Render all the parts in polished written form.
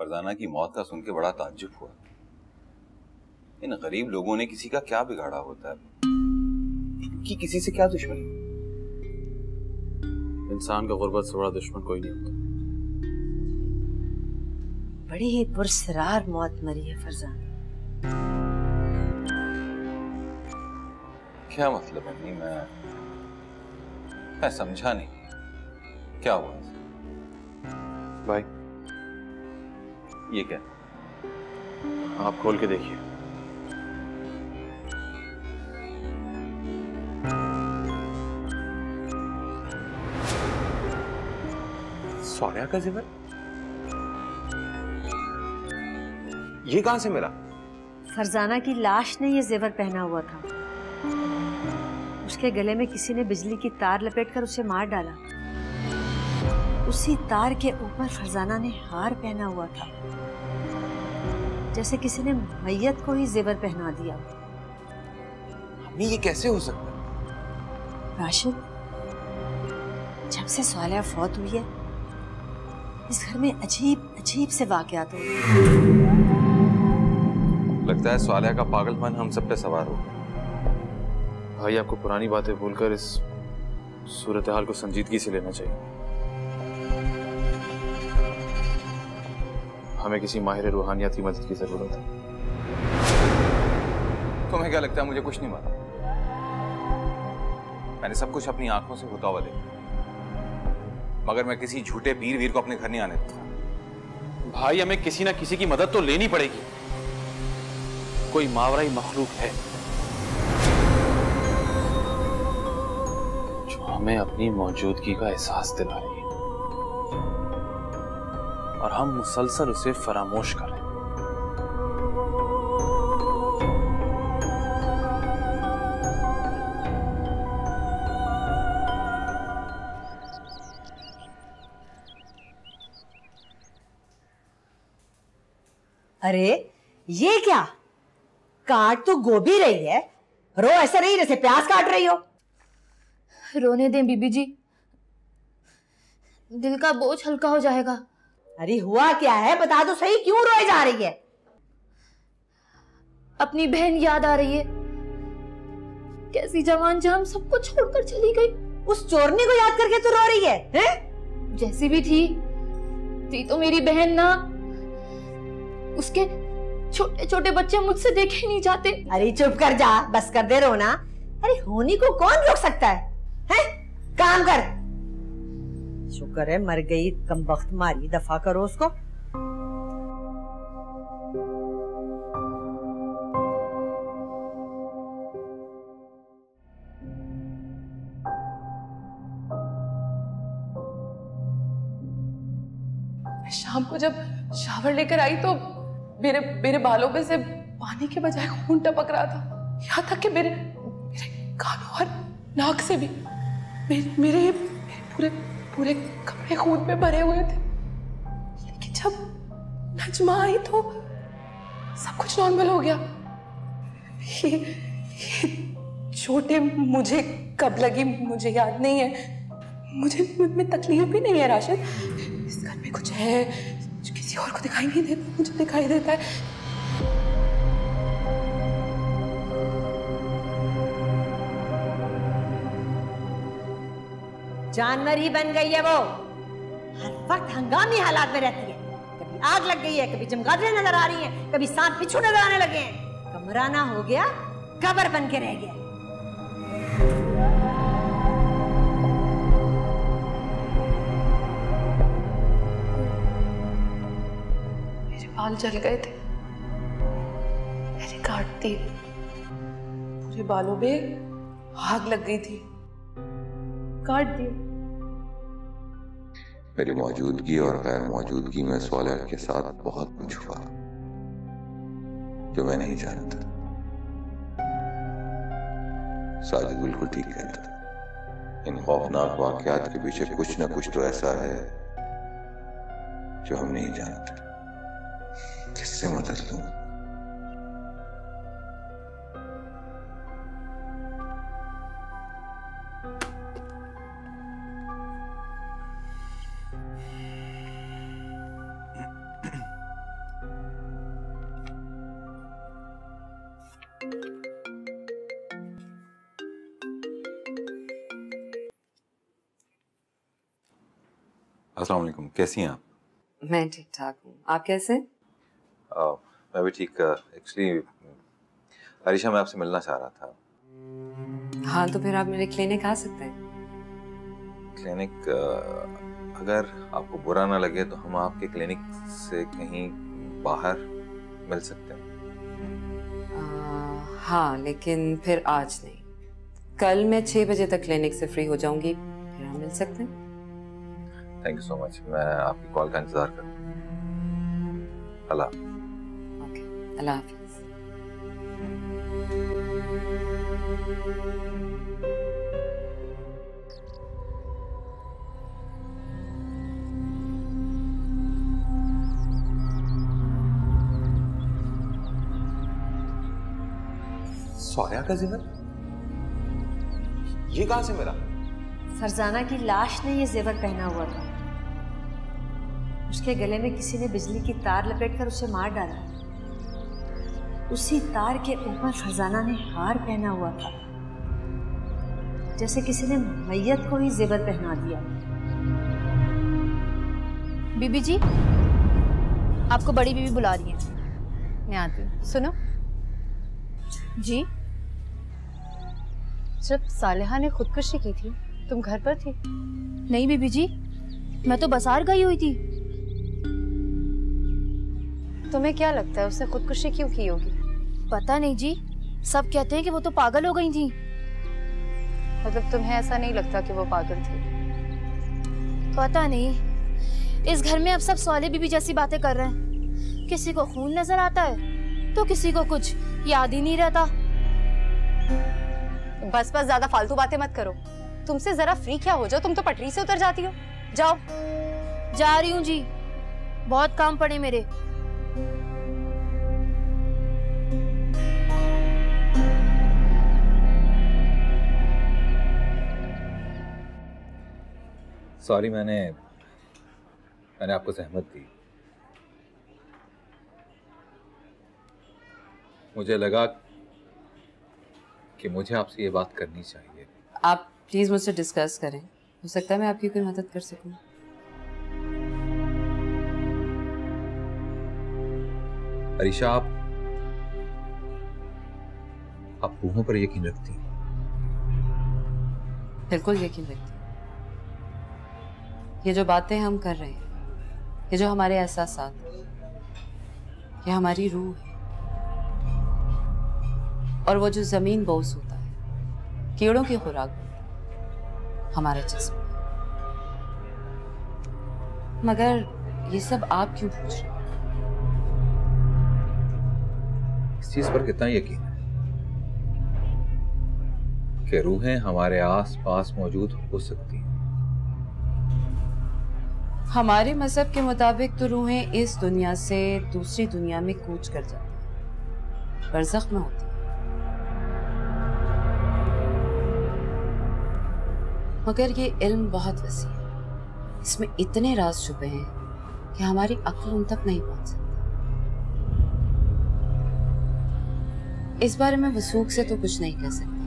फरजाना की मौत का सुन के बड़ा ताज्जुब हुआ। इन गरीब लोगों ने किसी का क्या बिगाड़ा होता है? इनकी किसी से क्या दुश्मनी? इंसान का गुर्बत से बड़ा दुश्मन कोई नहीं होता। बड़ी ही पुरसरार मौत मरी है फरजाना। क्या मतलब अम्मी? मैं समझा नहीं, क्या हुआ? भाई ये क्या? आप खोल के देखिए। सोनिया का जेवर? ये कहां से मिला? फरजाना की लाश ने ये जेवर पहना हुआ था। उसके गले में किसी ने बिजली की तार लपेटकर उसे मार डाला। उसी तार के ऊपर फरजाना ने हार पहना हुआ था, जैसे किसी ने मैयत को ही जेवर पहना दिया। अम्मी ये कैसे हो सकता है? राशिद, जब से सालिया फौत हुई है इस घर में अजीब अजीब से वाकयात हो रहे हैं। लगता है सालिया का पागलपन हम सब पे सवार हो गया। भाई आपको पुरानी बातें भूलकर इस सूरत हाल को संजीदगी से लेना चाहिए। हमें किसी माहिर रूहानियत की मदद की जरूरत है। तुम्हें क्या लगता है मुझे कुछ नहीं मालूम? मैंने सब कुछ अपनी आंखों से होता हुआ देखा, मगर मैं किसी झूठे पीर वीर को अपने घर नहीं आने दूंगा। भाई हमें किसी ना किसी की मदद तो लेनी पड़ेगी। कोई मावराई मखलूक है जो हमें अपनी मौजूदगी का एहसास दिला रही है और हम मुसलसल उसे फरामोश कर रहे हैं। अरे ये क्या? काट तो गोभी रही है, रो ऐसा नहीं जैसे प्याज काट रही हो। रोने दें बीबी जी, दिल का बोझ हल्का हो जाएगा। अरे हुआ क्या है बता दो सही, क्यों रोए जा रही है? अपनी बहन याद आ रही है, कैसी जवान जहां सबको छोड़कर चली गई। उस चोरनी को याद करके तू रो रही है, हैं? जैसी भी थी तो मेरी बहन ना। उसके छोटे छोटे बच्चे मुझसे देखे नहीं जाते। अरे चुप कर जा, बस कर दे रोना। अरे होनी को कौन रोक सकता है? हैं? काम कर। शुक्र है मर गई, कमबख्त मारी, दफा करो उसको। शाम को जब शावर लेकर आई तो मेरे बालों पे से पानी के बजाय खून टपक रहा था। यहाँ तक कि मेरे कानों और नाक से भी मेरे पूरे कपड़े खून में भरे हुए थे। लेकिन जब नजमा आई तो सब कुछ नॉर्मल हो गया। ये चोटें मुझे कब लगी मुझे याद नहीं है। मुझे में तकलीफ भी नहीं है राशिद। इस घर में कुछ है जो किसी और को दिखाई नहीं देता, मुझे दिखाई देता है। जानवर ही बन गई है वो, हर वक्त हंगामी हालात में रहती है। कभी आग लग गई है, कभी चमगादड़ें नजर आ रही हैं, कभी सांप बिच्छू नजर आने लगे हैं। कमरा ना हो गया, कब्र बन के रह गया। बाल जल गए थे, मैंने काट दिए। पूरे बालों में आग लग गई थी, काट दिए। मेरी मौजूदगी और गैर मौजूदगी में सोलह के साथ बहुत कुछ हुआ जो मैं नहीं जानता। साजिद बिल्कुल ठीक कहता, इन खौफनाक वाकयात के पीछे कुछ न कुछ तो ऐसा है जो हम नहीं जानते। किससे मदद लूं? अस्सलाम वालेकुम, कैसी हैं आप? मैं ठीक ठाक हूँ, आप कैसे? मैं भी ठीक। एक्चुअली अरीशा, मैं आपसे मिलना चाह रहा था। हाँ, तो फिर आप मेरे क्लिनिक आ सकते हैं। क्लिनिक, अगर आपको बुरा ना लगे तो हम आपके क्लिनिक से कहीं बाहर मिल सकते हैं। हाँ, लेकिन फिर आज नहीं। कल मैं 6 बजे तक क्लिनिक से फ्री हो जाऊंगी, फिर हम मिल सकते हैं। Thank you so much. मैं आपकी कॉल का इंतजार करूँ। अल्लाह। ओके, अल्लाह हाफिज। सौर्या का जेवर? ये कहां से मिला? फरजाना की लाश ने ये जेवर पहना हुआ था। उसके गले में किसी ने बिजली की तार लपेटकर उसे मार डाला। उसी तार के ऊपर फरजाना ने हार पहना हुआ था, जैसे किसी ने मैयत को ही जेवर पहना दिया। बीबी जी, आपको बड़ी बीबी बुला रही है। मैं आती हूँ। सुनो जी, जब सालेहा ने खुदकुशी की थी तुम घर पर थी? नहीं बीबी जी, मैं तो बाजार गई हुई थी। तुम्हें क्या लगता है उसने खुदकुशी क्यों की होगी? पता नहीं जी, सब कहते हैं कि वो तो पागल हो गई थी। मतलब तुम्हें ऐसा नहीं लगता कि वो पागल थी? पता नहीं, इस घर में अब सब सौले बीबी जैसी बातें कर रहे हैं। किसी को खून नजर आता है तो किसी को कुछ याद ही नहीं रहता। बस ज्यादा फालतू बातें मत करो। तुमसे जरा फ्री क्या हो जाओ, तुम तो पटरी से उतर जाती हो। जाओ। जा रही हूँ जी, बहुत काम पड़े मेरे। सॉरी, मैंने आपको जहमत दी। मुझे लगा कि मुझे आपसे ये बात करनी चाहिए। आप प्लीज मुझसे डिस्कस करें, हो सकता है मैं आपकी कोई मदद कर सकूं। अरीशा, आप रूहों पर यकीन रखती हैं? बिल्कुल यकीन रखती हूँ। ये जो बातें हम कर रहे हैं, ये जो हमारे एहसासात हैं, ये हमारी रूह है। और वो जो जमीन बोस होता है, कीड़ों की खुराक होता है, हमारा जिस्म। मगर ये सब आप क्यों पूछ रहे हैं? इस चीज पर कितना यकीन है कि रूहें हमारे आस पास मौजूद हो सकती हैं? हमारे मजहब के मुताबिक तो रूहें इस दुनिया से दूसरी दुनिया में कूच कर जाती हैं, बरज़ख में होती हैं। मगर ये इल्म बहुत वसी है, इसमें इतने राज छुपे हैं कि हमारी अक्ल उन तक नहीं पहुंच सकती। इस बारे में वसूख से तो कुछ नहीं कह सकते,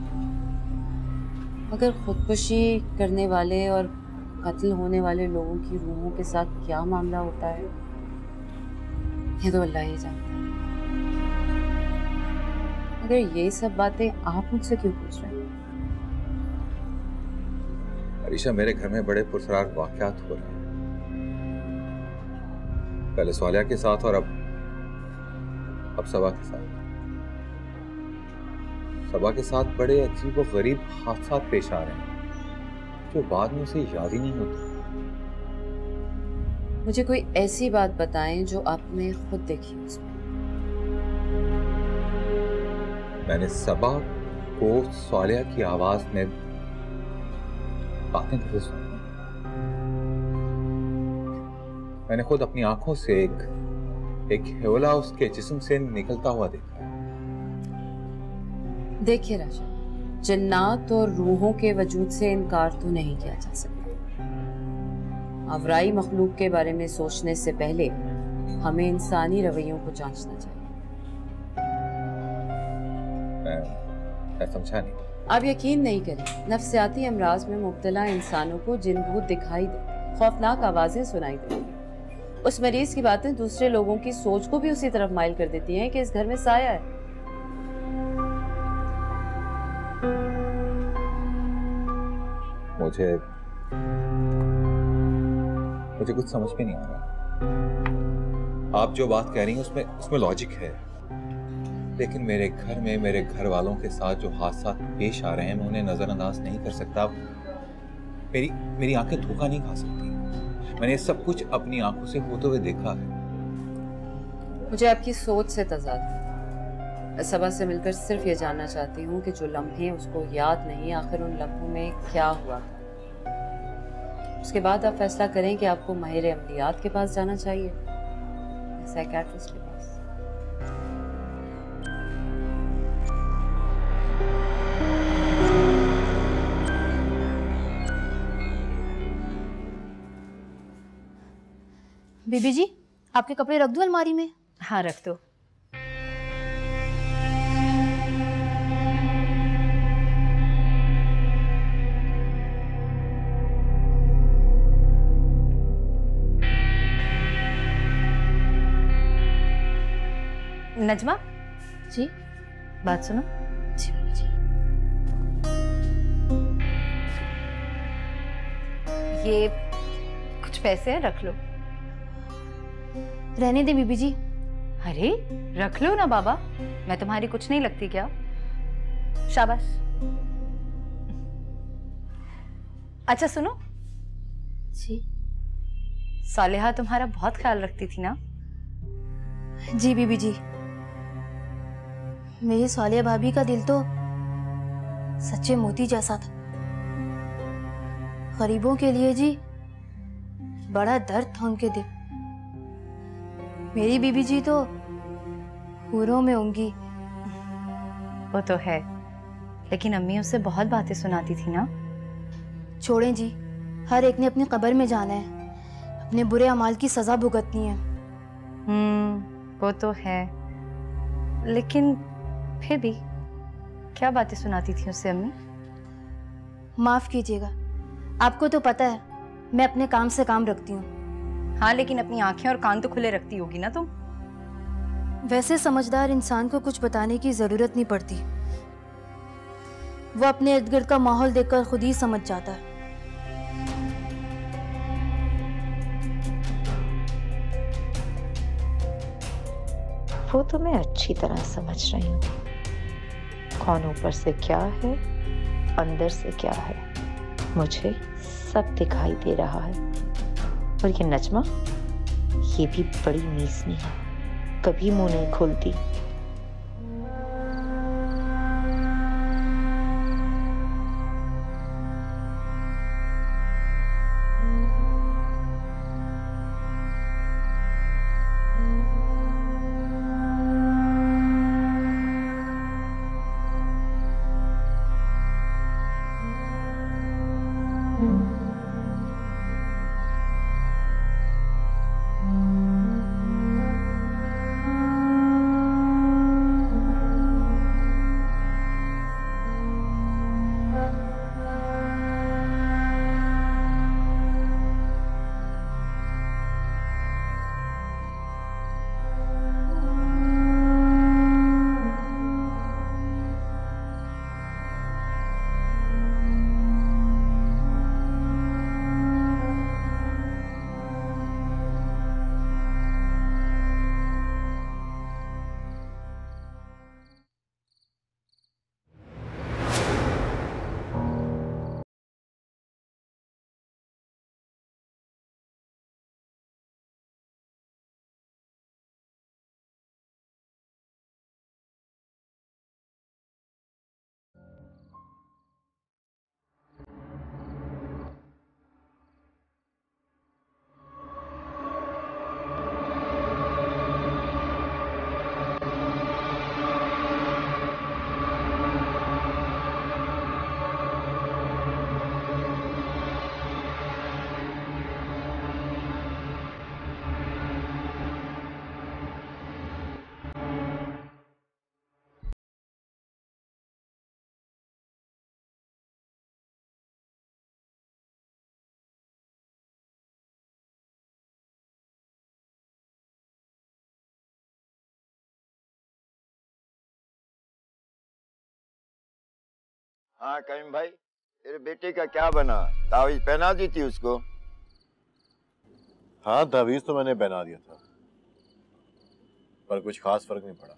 मगर खुदकुशी करने वाले और कत्ल होने वाले लोगों की रूहों के साथ क्या मामला होता है, ये तो अल्लाह ही जानता है। मगर यही सब बातें आप मुझसे क्यों पूछ रहे हैं? अरीशा, मेरे घर में बड़े पुरसरार वाक़यात हो रहे हैं। पहले सौलिया के साथ और अब सबा के साथ। सबा के साथ बड़े अजीब और गरीब हादसात पेश आ रहे हैं जो बाद में उसे याद ही नहीं होता। मुझे कोई ऐसी बात बताएं जो आपने खुद देखी हो उसमें। मैंने सबा को सौलिया की आवाज में बातें करते सुना। मैंने खुद अपनी आंखों से एक हेवला उसके जिस्म से निकलता हुआ देखा है। देखिए राजा, जन्नात और रूहों के वजूद से इनकार तो नहीं किया जा सकता। अवराई मखलूक के बारे में सोचने से पहले हमें इंसानी रवैयों को जांचना चाहिए। मैं समझा नहीं। आप यकीन नहीं करें, नफ्सियाती अमराज में मुब्तला इंसानों को जिन भूत दिखाई देते हैं, खौफनाक आवाजें सुनाई देती। उस मरीज की बातें दूसरे लोगों की सोच को भी उसी तरफ माइल कर देती हैं कि इस घर में साया है। मुझे कुछ समझ में नहीं आ रहा। आप जो बात कह रही हैं उसमें लॉजिक है, लेकिन मेरे घर में मेरे घर वालों के साथ जो हादसा पेश आ रहे हैं मैं उन्हें नजरअंदाज नहीं कर सकता। मेरी आंखें धोखा नहीं खा सकती। मैंने सब कुछ अपनी आंखों से होते हुए देखा है। मुझे आपकी सोच से तजाद है। सबा से मिलकर सिर्फ ये जानना चाहती हूँ कि जो लम्हे उसको याद नहीं, आखिर उन लम्हों में क्या हुआ था। उसके बाद आप फैसला करें कि आपको माहिर अमलियात के पास जाना चाहिए, साइकियाट्रिस्ट के पास। बीबी जी, आपके कपड़े रख दूं अलमारी में? हाँ, रख दो। नजमा जी, बात सुनो। जी बीबी जी। ये कुछ पैसे हैं, रख लो। रहने दे बीबी जी। अरे रख लो ना बाबा, मैं तुम्हारी कुछ नहीं लगती क्या? शाबाश। अच्छा सुनो जी। सालेहा तुम्हारा बहुत ख्याल रखती थी ना? जी बीबी जी। मेरी सालिया भाभी का दिल तो सच्चे मोती जैसा था। गरीबों के लिए जी बड़ा दर्द था उनके दिल। मेरी बीबी जी तो हूरों में होंगी। वो तो है, लेकिन अम्मी उसे बहुत बातें सुनाती थी ना। छोड़ें जी, हर एक ने अपनी कब्र में जाना है, अपने बुरे अमाल की सजा भुगतनी है। वो तो है, लेकिन फिर भी क्या बातें सुनाती थी उससे अम्मी? माफ कीजिएगा, आपको तो पता है मैं अपने काम से काम रखती हूँ। हाँ, लेकिन अपनी आंखें और कान तो खुले रखती होगी ना तुम? वैसे समझदार इंसान को कुछ बताने की जरूरत नहीं पड़ती, वो अपने इर्द गिर्द का माहौल देखकर खुद ही समझ जाता है। वो तो मैं अच्छी तरह समझ रही हूँ, कौन ऊपर से क्या है अंदर से क्या है, मुझे सब दिखाई दे रहा है। और ये नजमा, ये भी बड़ी मीसनी है, कभी मुंह नहीं खोलती। हाँ करीम भाई, तेरे बेटे का क्या बना? तावीज पहना दी थी उसको? हाँ तावीज तो मैंने पहना दिया था, पर कुछ खास फर्क नहीं पड़ा।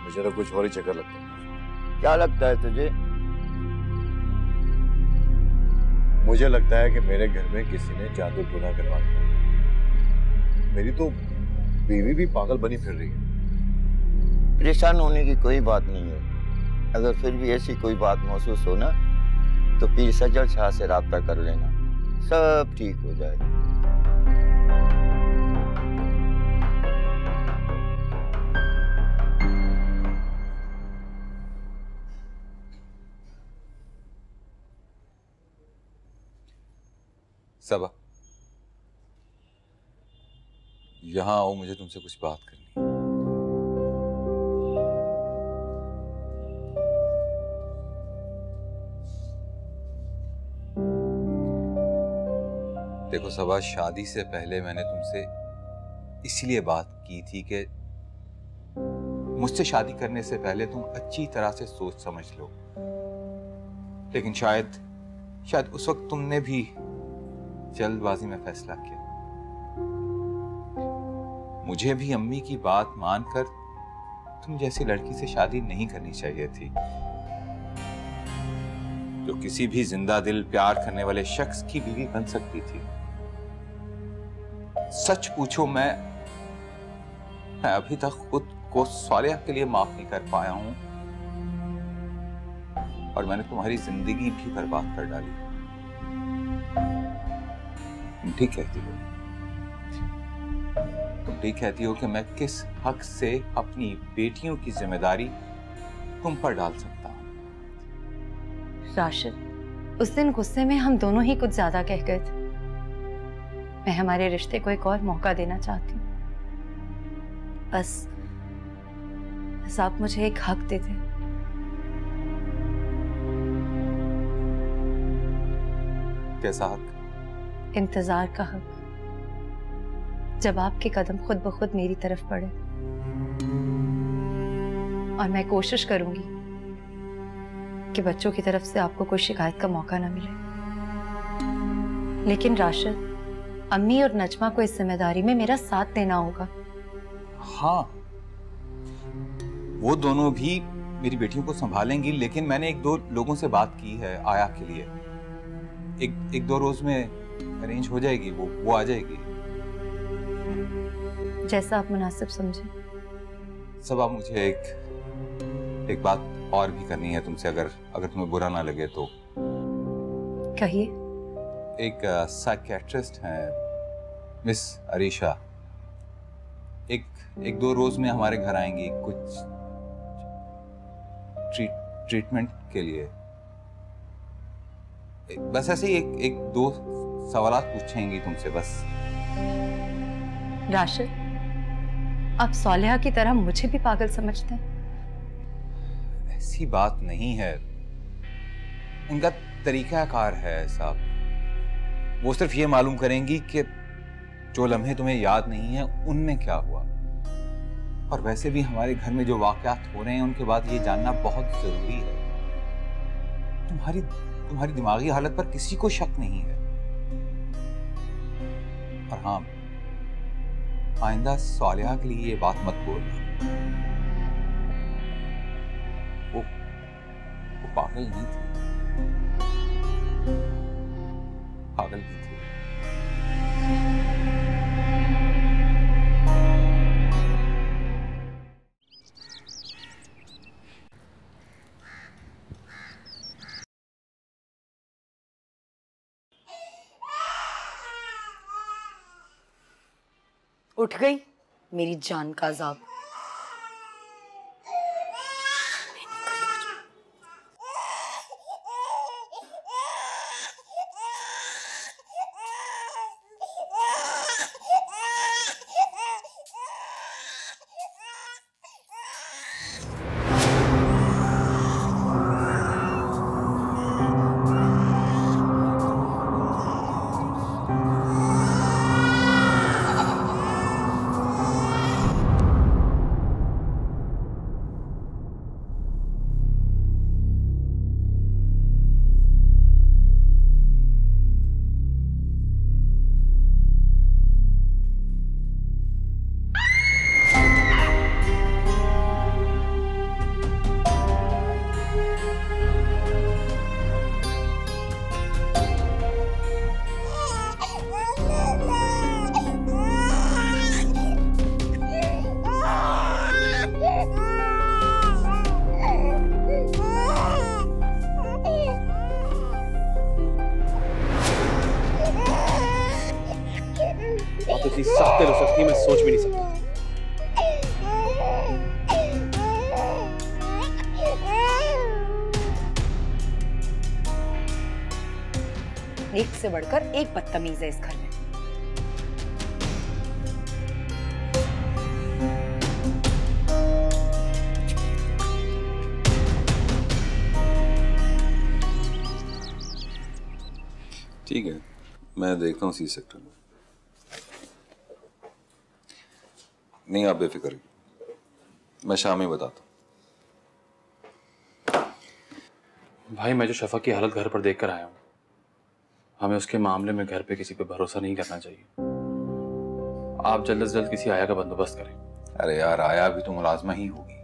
मुझे तो कुछ और ही चक्कर लगता है। क्या लगता है तुझे? मुझे लगता है कि मेरे घर में किसी ने जादू टोना करवा दिया। मेरी तो बीवी भी पागल बनी फिर रही है। परेशान होने की कोई बात नहीं है। अगर फिर भी ऐसी कोई बात महसूस हो ना, तो पीर सज्जद शाह से राब्ता कर लेना, सब ठीक हो जाएगा। सबा, यहां आओ, मुझे तुमसे कुछ बात करनी है। देखो सबा, शादी से पहले मैंने तुमसे इसलिए बात की थी कि मुझसे शादी करने से पहले तुम अच्छी तरह से सोच समझ लो, लेकिन शायद उस वक्त तुमने भी जल्दबाजी में फैसला किया। मुझे भी अम्मी की बात मानकर तुम जैसी लड़की से शादी नहीं करनी चाहिए थी, जो किसी भी जिंदा दिल प्यार करने वाले शख्स की बीवी बन सकती थी। सच पूछो, मैं अभी तक खुद को सालिया के लिए माफ नहीं कर पाया हूं, और मैंने तुम्हारी जिंदगी भी बर्बाद कर डाली। तुम ठीक कहती हो, कि मैं किस हक से अपनी बेटियों की जिम्मेदारी तुम पर डाल सकता हूं। राशिद, उस दिन गुस्से में हम दोनों ही कुछ ज्यादा कह गए थे। मैं हमारे रिश्ते को एक और मौका देना चाहती हूँ। बस आप मुझे एक हक दे दें। कैसा हक? इंतजार का हक, जब आपके कदम खुद ब खुद मेरी तरफ बढ़े, और मैं कोशिश करूंगी कि बच्चों की तरफ से आपको कोई शिकायत का मौका ना मिले। लेकिन राशिद, अम्मी और नजमा को इस जिम्मेदारी में मेरा साथ देना होगा। हाँ, वो दोनों भी मेरी बेटियों को संभालेंगी, लेकिन मैंने एक दो लोगों से बात की है आया के लिए। एक दो रोज में अरेंज हो जाएगी, वो आ जाएगी। जैसा आप मुनासिब समझे। सब आप मुझे एक बात और भी करनी है तुमसे, अगर तुम्हें बुरा ना लगे तो। कहिए। एक साइकियाट्रिस्ट हैं मिस अरीशा, एक दो रोज में हमारे घर आएंगी कुछ ट्रीटमेंट के लिए। बस ऐसे ही एक दो सवालात पूछेंगी तुमसे बस। राशिद, आप सालिहा की तरह मुझे भी पागल समझते हैं? ऐसी बात नहीं है, उनका तरीकाकार है साहब। वो सिर्फ ये मालूम करेंगी कि जो लम्हे तुम्हें याद नहीं है उनमें क्या हुआ, और वैसे भी हमारे घर में जो वाकयात हो रहे हैं उनके बाद ये जानना बहुत जरूरी है। तुम्हारी दिमागी हालत पर किसी को शक नहीं है। और हाँ, आइंदा सालिहा के लिए ये बात मत बोलना। वो पागल नहीं थी, पागल नहीं थी। उठ गई मेरी जान का अजाब। एक से बढ़कर एक बदतमीज है इस घर में। ठीक है, मैं देखता हूँ सी सेक्टर में। नहीं, आप बेफिक्र रहिए, मैं शाम में बताता हूँ। भाई मैं जो शफक की हालत घर पर देख कर आया हूँ, हमें उसके मामले में घर पे किसी पे भरोसा नहीं करना चाहिए। आप जल्द से जल्द किसी आया का बंदोबस्त करें। अरे यार, आया भी तो मुलाजमा ही होगी।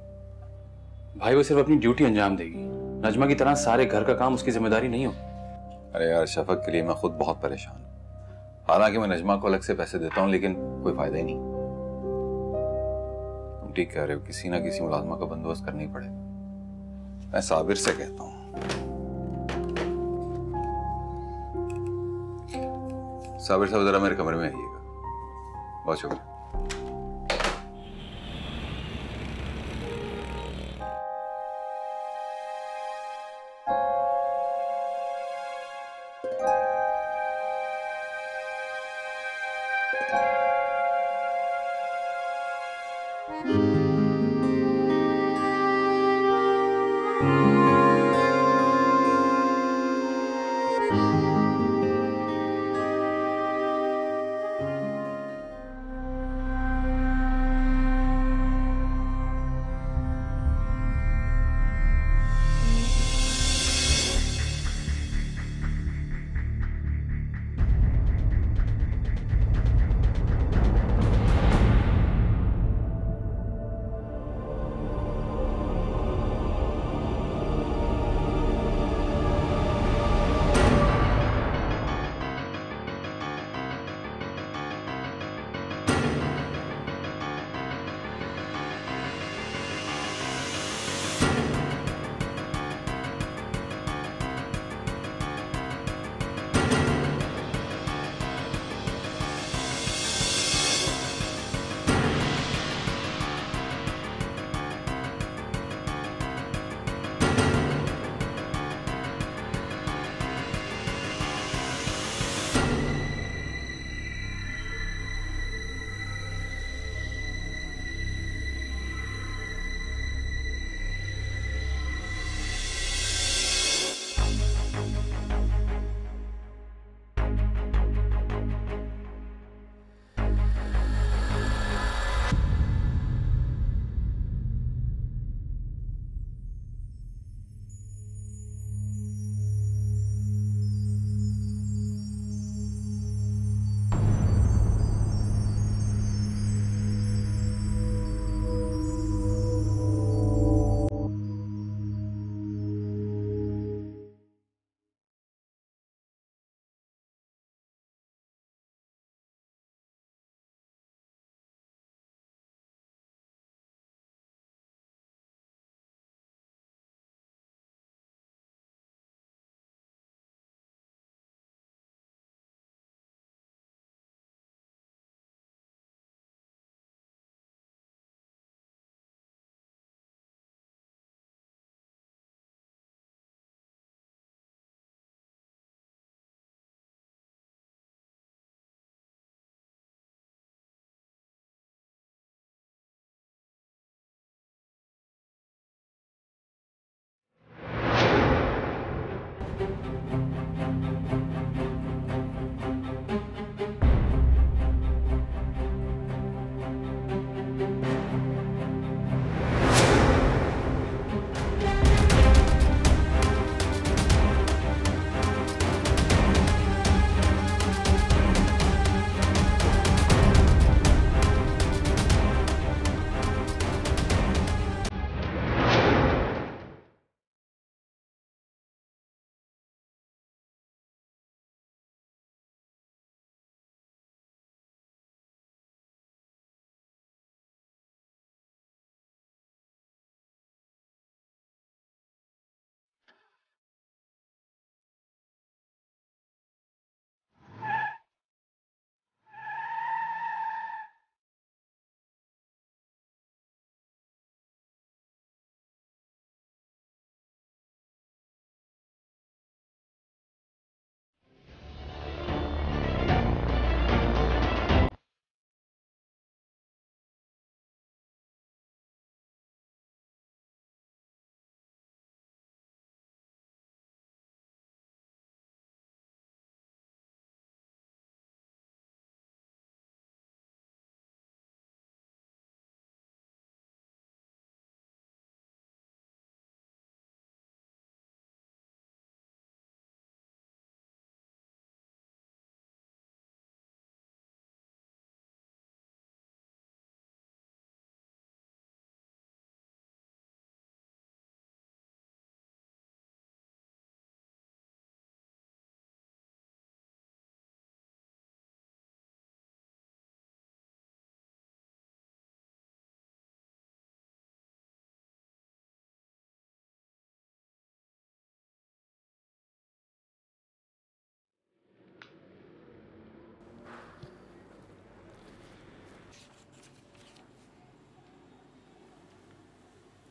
भाई वो सिर्फ अपनी ड्यूटी अंजाम देगी, नजमा की तरह सारे घर का काम उसकी जिम्मेदारी नहीं होगी। अरे यार, शफक के लिए मैं खुद बहुत परेशान हूँ। हालांकि मैं नजमा को अलग से पैसे देता हूँ, लेकिन कोई फायदा ही नहीं। तुम ठीक कह रहे हो, किसी ना किसी मुलाजमा का बंदोबस्त करना ही पड़ेगा। मैं साबिर से कहता हूँ। साबिर साहब, जरा मेरे कमरे में आइएगा। बहुत शुक्रिया।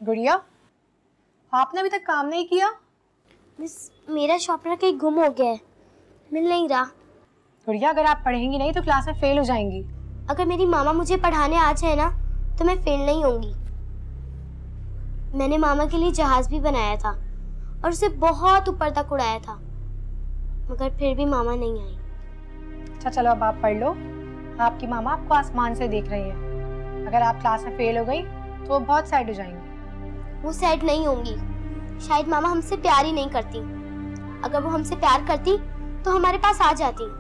गुड़िया, आपने अभी तक काम नहीं किया? मिस, मेरा शॉर्पनर कहीं गुम हो गया है, मिल नहीं रहा। गुड़िया, अगर आप पढ़ेंगी नहीं तो क्लास में फेल हो जाएंगी। अगर मेरी मामा मुझे पढ़ाने आ जाए ना तो मैं फेल नहीं होंगी। मैंने मामा के लिए जहाज भी बनाया था और उसे बहुत ऊपर तक उड़ाया था, मगर फिर भी मामा नहीं आई। अच्छा चलो, अब आप पढ़ लो। आपकी मामा आपको आसमान से देख रही है। अगर आप क्लास में फेल हो गई तो वो बहुत सैड हो जाएंगी। वो सैड नहीं होंगी, शायद मामा हमसे प्यार ही नहीं करती। अगर वो हमसे प्यार करती तो हमारे पास आ जाती।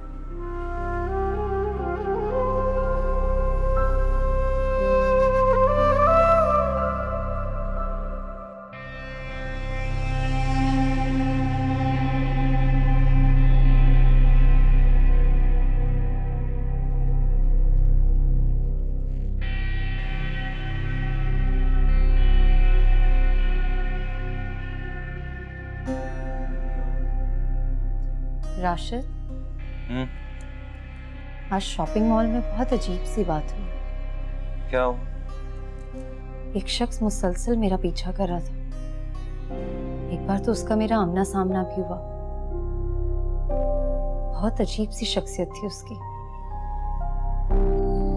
राशिद, आज शॉपिंग मॉल में बहुत अजीब सी बात हुई। क्या हुआ? एक शख्स मुसलसल मेरा पीछा कर रहा था। एक बार तो उसका मेरा आमना सामना भी हुआ। बहुत अजीब सी शख्सियत थी उसकी।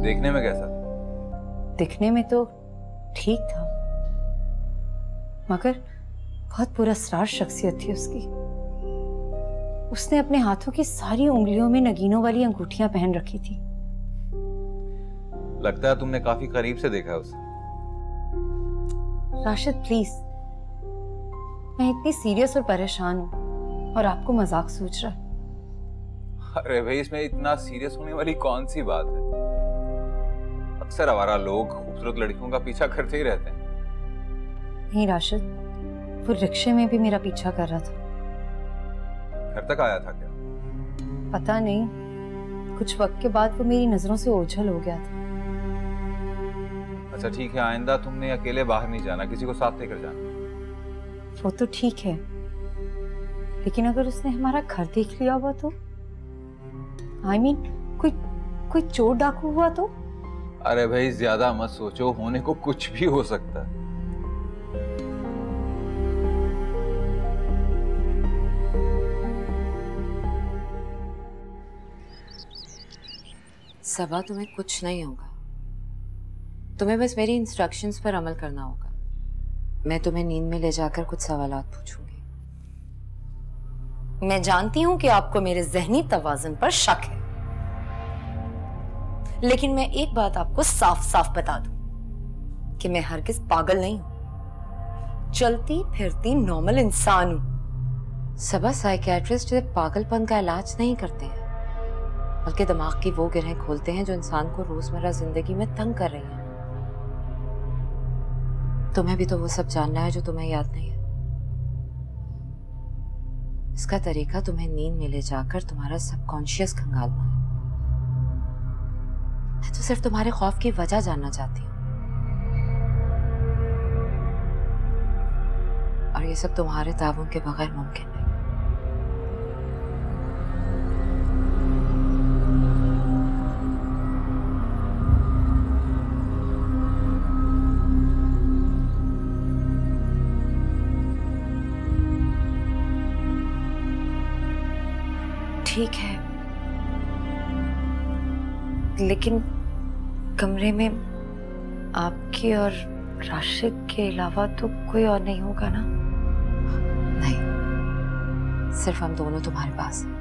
देखने में कैसा? दिखने में तो ठीक था, मगर बहुत पुरस्कार शख्सियत थी उसकी। उसने अपने हाथों की सारी उंगलियों में नगीनों वाली अंगूठियां पहन रखी थी। लगता है तुमने काफी करीब से देखा है उसे। राशिद प्लीज, मैं इतनी सीरियस और परेशान हूं और आपको मजाक सूझ रहा है। अरे भाई, इसमें इतना सीरियस होने वाली कौन सी बात है? अक्सर आवारा लोग खूबसूरत लड़कियों का पीछा करते ही रहते हैं। नहीं राशिद, वो रिक्शे में भी मेरा पीछा कर रहा था। घर तक आया था क्या? पता नहीं, कुछ वक्त के बाद वो मेरी नजरों से ओझल हो गया था। अच्छा ठीक है, आइंदा तुमने अकेले बाहर नहीं जाना, किसी को साथ लेकर जाना। वो तो ठीक है, लेकिन अगर उसने हमारा घर देख लिया हुआ तो? I mean, कोई चोर डाकू हुआ तो? अरे भाई ज्यादा मत सोचो, होने को कुछ भी हो सकता है। सबा, तुम्हें कुछ नहीं होगा। तुम्हें बस मेरी इंस्ट्रक्शंस पर अमल करना होगा। मैं तुम्हें नींद में ले जाकर कुछ सवालात पूछूंगी। मैं जानती हूं कि आपको मेरे ज़हनी तवाज़ुन पर शक है, लेकिन मैं एक बात आपको साफ साफ बता दूं कि मैं हरगिज पागल नहीं हूं। चलती फिरती नॉर्मल इंसान हूं। सबा, साइकियाट्रिस्ट सिर्फ पागलपन का इलाज नहीं करते हैं, बल्कि दिमाग की वो गिरहें खोलते हैं जो इंसान को रोजमर्रा जिंदगी में तंग कर रही हैं। तुम्हें भी तो वो सब जानना है जो तुम्हें याद नहीं है। इसका तरीका तुम्हें नींद में ले जाकर तुम्हारा सबकॉन्शियस खंगालना है। मैं तो सिर्फ तुम्हारे खौफ की वजह जानना चाहती हूँ, और ये सब तुम्हारे ताबून के बगैर मुमकिन नहीं। ठीक है, लेकिन कमरे में आपके और राशिद के अलावा तो कोई और नहीं होगा ना? नहीं, सिर्फ हम दोनों तुम्हारे पास हैं।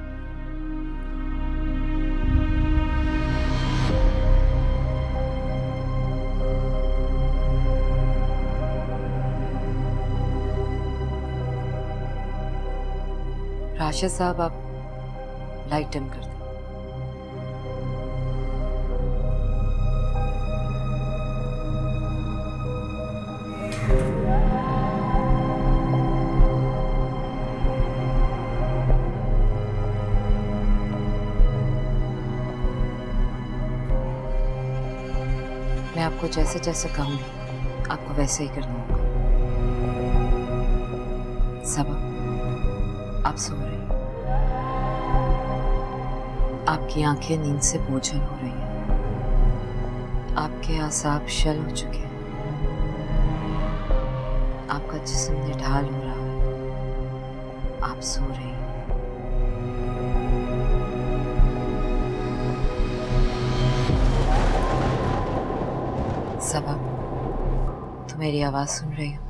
राशिद साहब, आप लाइट डिम कर दें। मैं आपको जैसे जैसे कहूंगी आपको वैसे ही करना होगा। सबा, आप सो रही हैं। आपकी आंखें नींद से बोझल हो रही हैं। आपके आसाब शल हो चुके हैं। आपका जिस्म निढाल हो रहा है, आप सो रही हैं। सबा, तुम मेरी आवाज सुन रही हो?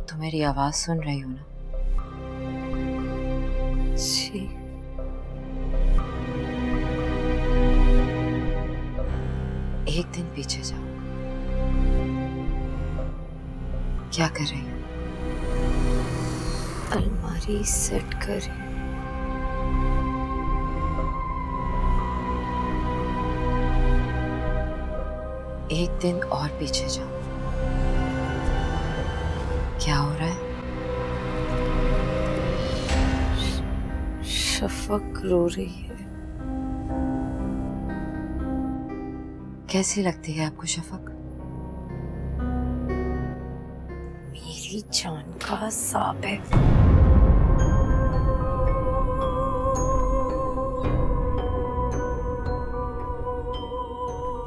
तुम मेरी आवाज सुन रही हो ना? जी। एक दिन पीछे जाओ। क्या कर रही हो? अलमारी सेट कर रही हूँ। एक दिन और पीछे जाओ। क्या हो रहा है? शफक रो रही है। कैसी लगती है आपको शफक? मेरी जान का सांप है।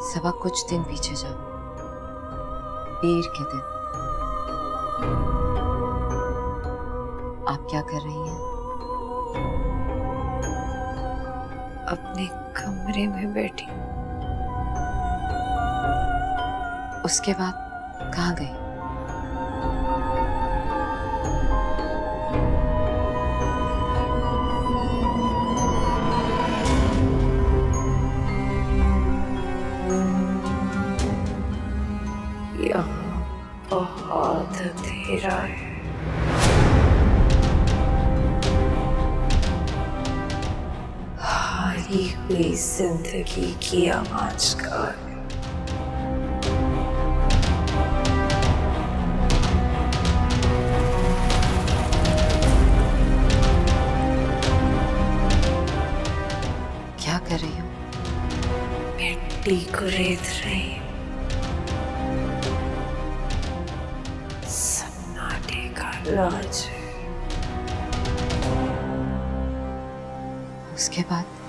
सबा, कुछ दिन पीछे जाओ। पीर के दिन। आप क्या कर रही हैं? अपने कमरे में बैठी हूँ। उसके बाद कहाँ गई? यहाँ बहुत अंधेरा है। हारी हुई जिंदगी की आवाज़गार है। क्या कर रही हो? मिट्टी को रेत रही हूँ। सन्नाटे का इलाज है। उसके बाद